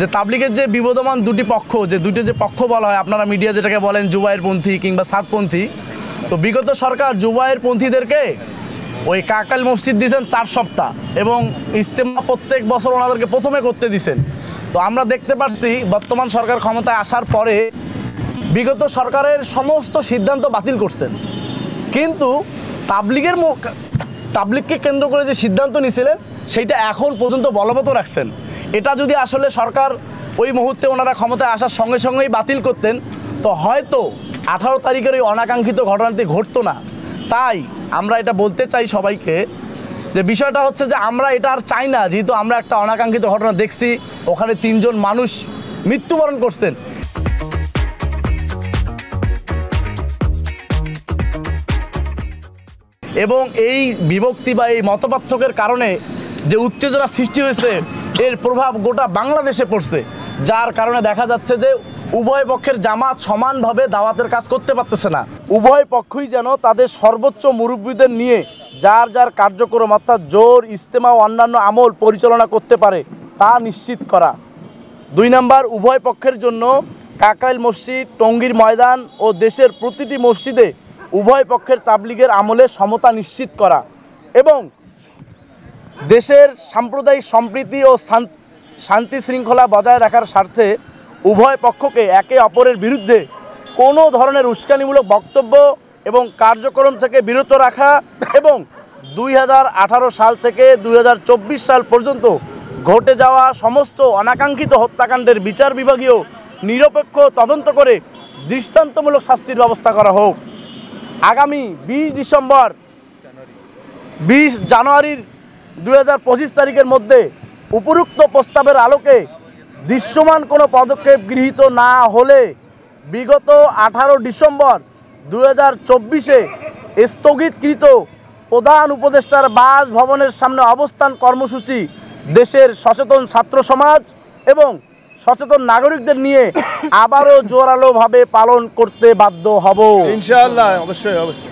যে তাবলিগের যে বিবদমান দুটি পক্ষ, যে দুটি যে পক্ষ বলা হয়, আপনারা মিডিয়া যেটাকে বলেন জুবায়েরপন্থী কিংবা সাদপন্থী, তো বিগত সরকার জুবায়েরপন্থীদেরকে ওই কাকরাইল মসজিদ দিয়েছেন 4 সপ্তাহ এবং ইজতেমা প্রত্যেক বছর ওনাদেরকে প্রথমে করতে দিয়েছেন। তো আমরা দেখতে পাচ্ছি বর্তমান সরকার ক্ষমতায় আসার পরে বিগত সরকারের সমস্ত সিদ্ধান্ত বাতিল করছেন, কিন্তু তাবলিগকে কেন্দ্র করে যে সিদ্ধান্ত নিয়েছিলেন সেইটা এখন পর্যন্ত বলবৎ রাখছেন। এটা যদি আসলে সরকার ওই মুহূর্তে ওনারা ক্ষমতায় আসার সঙ্গে সঙ্গেই বাতিল করতেন তো হয়তো 18 তারিখের ওই অনাকাঙ্ক্ষিত ঘটনাটি ঘটতো না। তাই আমরা এটা বলতে চাই সবাইকে যে বিষয়টা হচ্ছে যে আমরা এটা আর চাই না, যেহেতু আমরা একটা অনাকাঙ্ক্ষিত ঘটনা দেখছি, ওখানে 3 জন মানুষ মৃত্যুবরণ করছেন। এবং এই বিভক্তি বা এই মতপার্থক্যের কারণে যে উত্তেজনা সৃষ্টি হয়েছে এর প্রভাব গোটা বাংলাদেশে পড়ছে, যার কারণে দেখা যাচ্ছে যে উভয় পক্ষের জামাত সমানভাবে দাওয়াতের কাজ করতে পারতেছে না। উভয় পক্ষই যেন তাদের সর্বোচ্চ মুরব্বীদের নিয়ে যার যার কার্যক্রম অর্থাৎ জোর, ইজতেমা ও অন্যান্য আমল পরিচালনা করতে পারে তা নিশ্চিত করা। 2 নম্বর, উভয় পক্ষের জন্য কাকরাইল মসজিদ, টঙ্গীর ময়দান ও দেশের প্রতিটি মসজিদে উভয় পক্ষের তাবলিগের আমলে সমতা নিশ্চিত করা এবং দেশের সাম্প্রদায়িক সম্প্রীতি ও শান্তি শৃঙ্খলা বজায় রাখার স্বার্থে উভয় পক্ষকে একে অপরের বিরুদ্ধে কোনো ধরনের উস্কানিমূলক বক্তব্য এবং কার্যক্রম থেকে বিরত রাখা এবং 2018 সাল থেকে 2024 সাল পর্যন্ত ঘটে যাওয়া সমস্ত অনাকাঙ্ক্ষিত হত্যাকাণ্ডের বিচার বিভাগীয় নিরপেক্ষ তদন্ত করে দৃষ্টান্তমূলক শাস্তির ব্যবস্থা করা হোক। আগামী 20 জানুয়ারির 2025 তারিখের মধ্যে উপরোক্ত প্রস্তাবের আলোকে দৃশ্যমান কোনো পদক্ষেপ গৃহীত না হলে বিগত 18 ডিসেম্বর 2024-এ স্থগিতকৃত প্রধান উপদেষ্টার বাসভবনের সামনে অবস্থান কর্মসূচি দেশের সচেতন ছাত্র সমাজ এবং সচেতন নাগরিকদের নিয়ে আবারও জোরালোভাবে পালন করতে বাধ্য হব। ইনশাআল্লাহ, অবশ্যই অবশ্যই।